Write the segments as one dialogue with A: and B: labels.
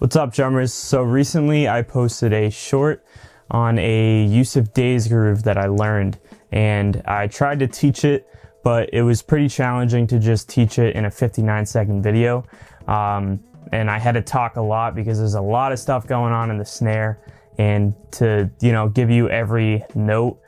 A: What's up, drummers? So recently I posted a short on a Yussef Dayes groove that I learned, and I tried to teach it, but it was pretty challenging to just teach it in a 59-second video. And I had to talk a lot because there's a lot of stuff going on in the snare, and to, give you every note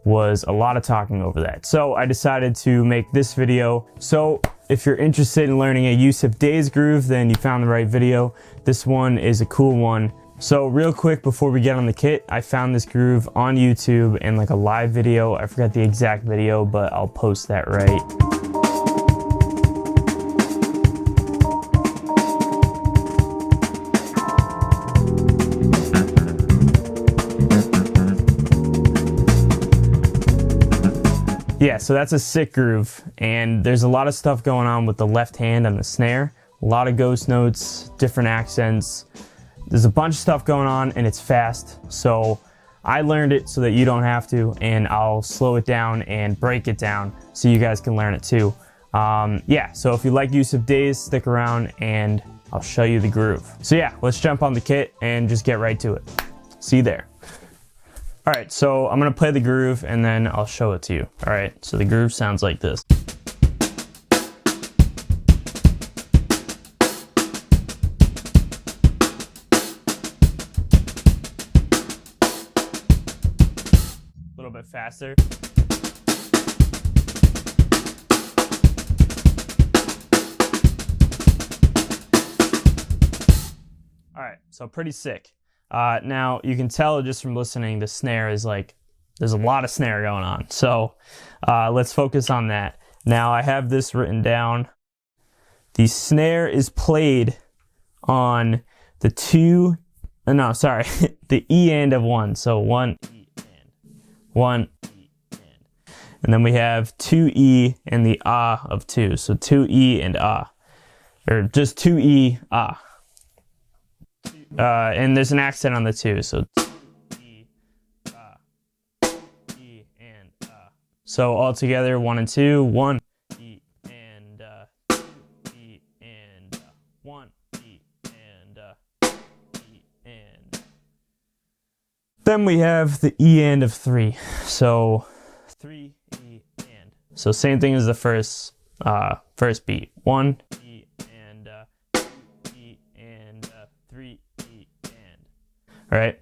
A: was a lot of talking over that. So I decided to make this video. So if you're interested in learning a Yussef Dayes groove, then you found the right video. This one is a cool one. So real quick before we get on the kit, I found this groove on YouTube in like a live video. I forgot the exact video, but I'll post that right. Yeah, so that's a sick groove, and there's a lot of stuff going on with the left hand on the snare. A lot of ghost notes, different accents. There's a bunch of stuff going on, and it's fast. So I learned it so that you don't have to, and I'll slow it down and break it down so you guys can learn it too. Yeah, so if you like Yussef Dayes, stick around and I'll show you the groove. So yeah, let's jump on the kit and just get right to it. See you there. All right, so I'm gonna play the groove and then I'll show it to you. All right, so the groove sounds like this. A little bit faster. All right, so pretty sick. Now you can tell just from listening, the snare is like, there's a lot of snare going on. So let's focus on that. Now I have this written down. The snare is played on the the E end of one. So one E and one E and. And then we have 2E and the ah of 2. So 2E and ah. Or just 2E, ah. And there's an accent on the 2, so E, E, and So all together, 1 and 2, 1 E and 2 E and 1 E and E and. Then we have the E and of 3, so 3 E and. So same thing as the first beat, 1 E and 2 E and 3 E and. All right,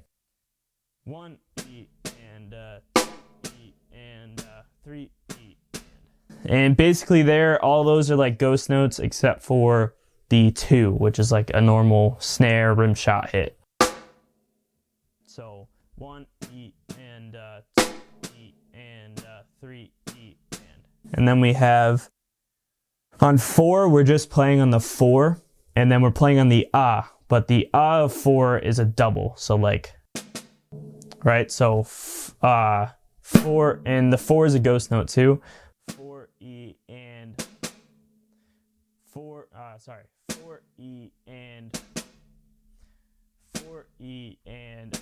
A: 1 E and 2 E and 3 E and basically there, all those are like ghost notes except for the 2, which is like a normal snare rim shot hit. So 1 E and 2 E and 3 E and then we have on 4, we're just playing on the 4, and then we're playing on the ah. But the ah of 4 is a double, so like, right? So 4, and the 4 is a ghost note too. 4 E and 4 E and 4 E and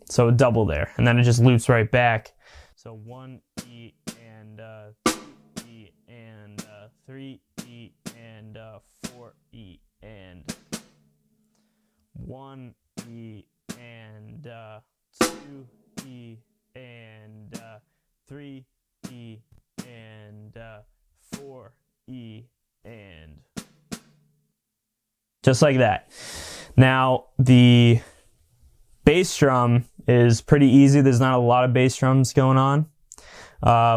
A: so double there, and then it just loops right back. So 1 E and 2 E and 3 E and 4 E and 1 E and 2 E and 3 E and 4 E and. Just like that. Now the bass drum is pretty easy. There's not a lot of bass drums going on.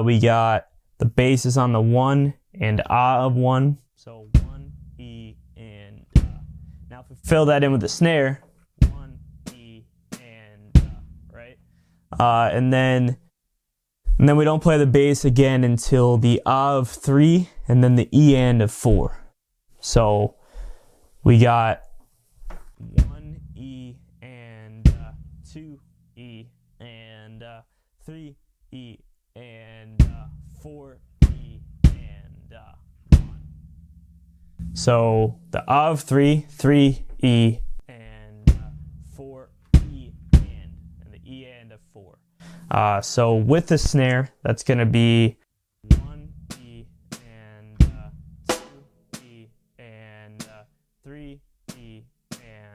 A: We got the bass is on the 1 and ah of 1. So 1 E and Now if we fill that in with the snare, 1 E and right? And then we don't play the bass again until the ah of 3 and then the E and of 4. So we got 1 E and 2 E and 3 E and 4 E and 1. So the ah of 3, 3 E and 4 E and the E and of 4. So with the snare, that's going to be 1 E and 2 E and 3 E and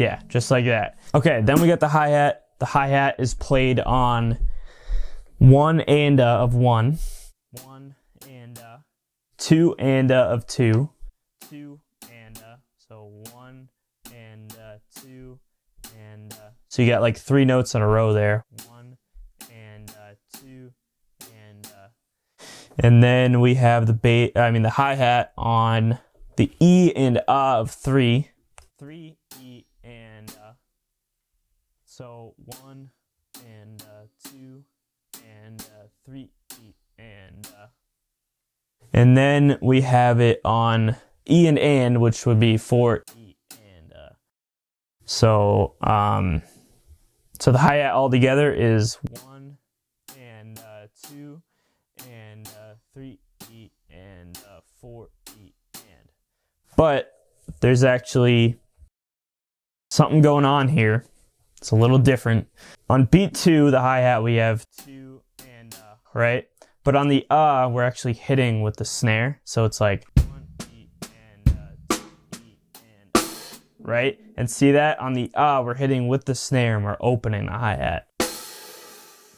A: Yeah, just like that. Okay, then we got the hi-hat. The hi-hat is played on one and of one, one and two and of two, two and so one and two and so you got like 3 notes in a row there. One and two and then we have the hi-hat on the E and of 3, 3 E and so 1 and 2 and 3 E and then we have it on E and which would be 4 E and so the hi-hat altogether is 1 and 2 and 3 E and 4 E and. But there's actually something going on here. It's a little different. On beat 2, the hi-hat, we have 2 and right? But on the we're actually hitting with the snare. So it's like 1 E and 2 E and right? And see that? On the we're hitting with the snare and we're opening the hi-hat.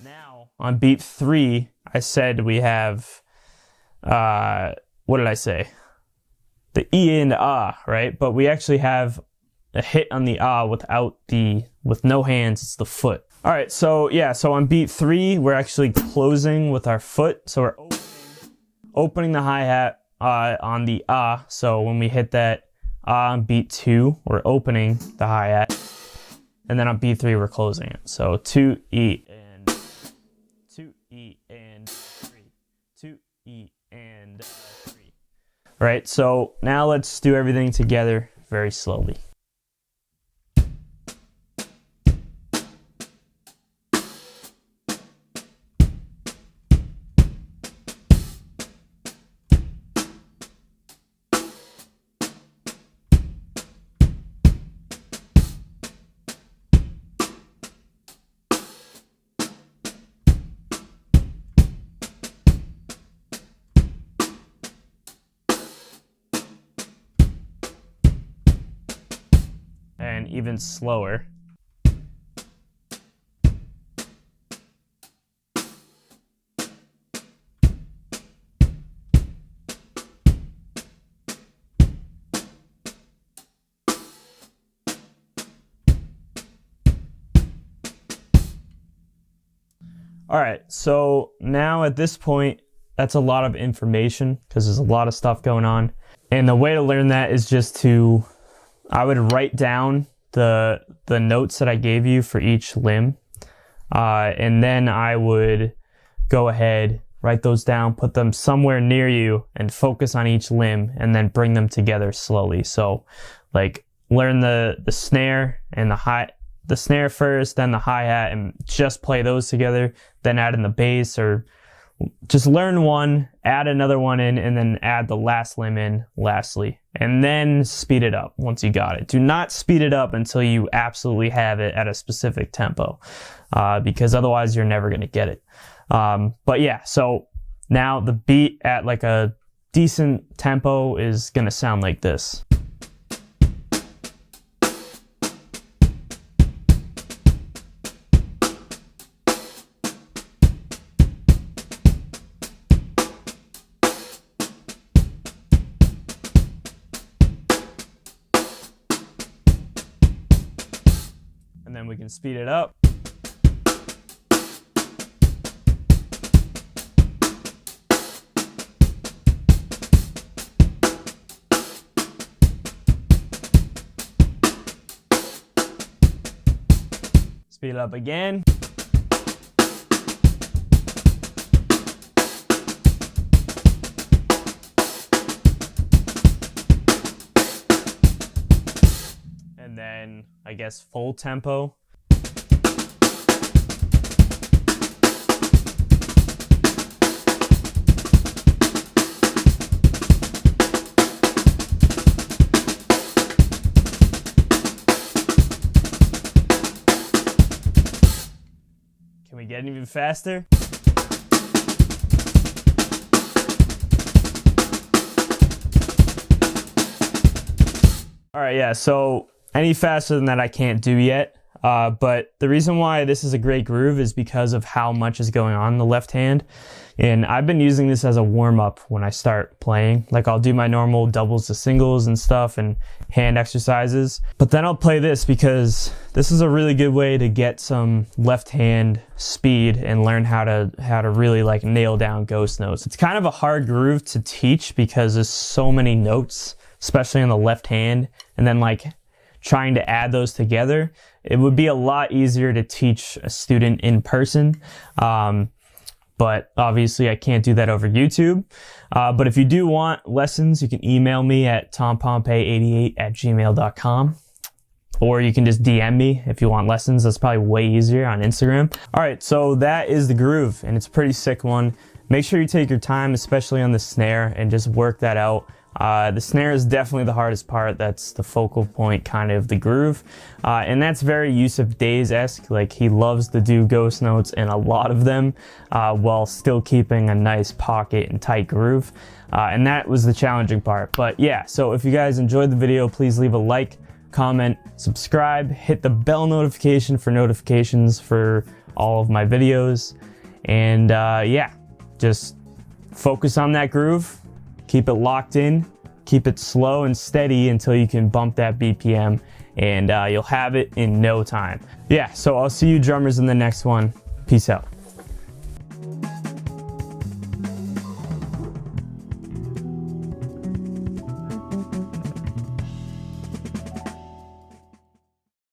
A: Now, on beat 3, I said we have what did I say? The E and right? But we actually have a hit on the with no hands. It's the foot. All right, so yeah, so on beat 3, we're actually closing with our foot. So we're opening the hi-hat on the So when we hit that on beat 2, we're opening the hi-hat, and then on beat 3, we're closing it. So 2 E and 2 E and 3, 2 E and 3. Right, so now let's do everything together very slowly. And even slower. All right, so now at this point, that's a lot of information because there's a lot of stuff going on. And the way to learn that is just I would write down the notes that I gave you for each limb, and then I would go ahead, write those down, put them somewhere near you, and focus on each limb, and then bring them together slowly. So, like, learn the snare and the snare first, then the hi-hat, and just play those together, then add in the bass, or just learn one, add another one in, and then add the last limb in lastly. And then speed it up once you got it. Do not speed it up until you absolutely have it at a specific tempo, because otherwise you're never going to get it. But yeah, so now the beat at like a decent tempo is going to sound like this. And then we can speed it up. Speed it up again. And then, I guess, full tempo. Can we get even faster? All right, yeah, so Any faster than that I can't do yet. But the reason why this is a great groove is because of how much is going on in the left hand. And I've been using this as a warm-up when I start playing. Like, I'll do my normal doubles to singles and stuff and hand exercises. But then I'll play this because this is a really good way to get some left hand speed and learn how to really like nail down ghost notes. It's kind of a hard groove to teach because there's so many notes, especially on the left hand, and then like trying to add those together. It would be a lot easier to teach a student in person. But obviously I can't do that over YouTube. But if you do want lessons, you can email me at tompompe88@gmail.com. Or you can just DM me if you want lessons. That's probably way easier on Instagram. All right, so that is the groove, and it's a pretty sick one. Make sure you take your time, especially on the snare, and just work that out. The snare is definitely the hardest part. That's the focal point kind of the groove. And that's very Yussef Dayes-esque. Like, he loves to do ghost notes and a lot of them while still keeping a nice pocket and tight groove. And that was the challenging part. But yeah, so if you guys enjoyed the video, please leave a like, comment, subscribe, hit the bell notification for notifications for all of my videos. And yeah, just focus on that groove. Keep it locked in, keep it slow and steady until you can bump that BPM, and you'll have it in no time. Yeah, so I'll see you drummers in the next one. Peace out.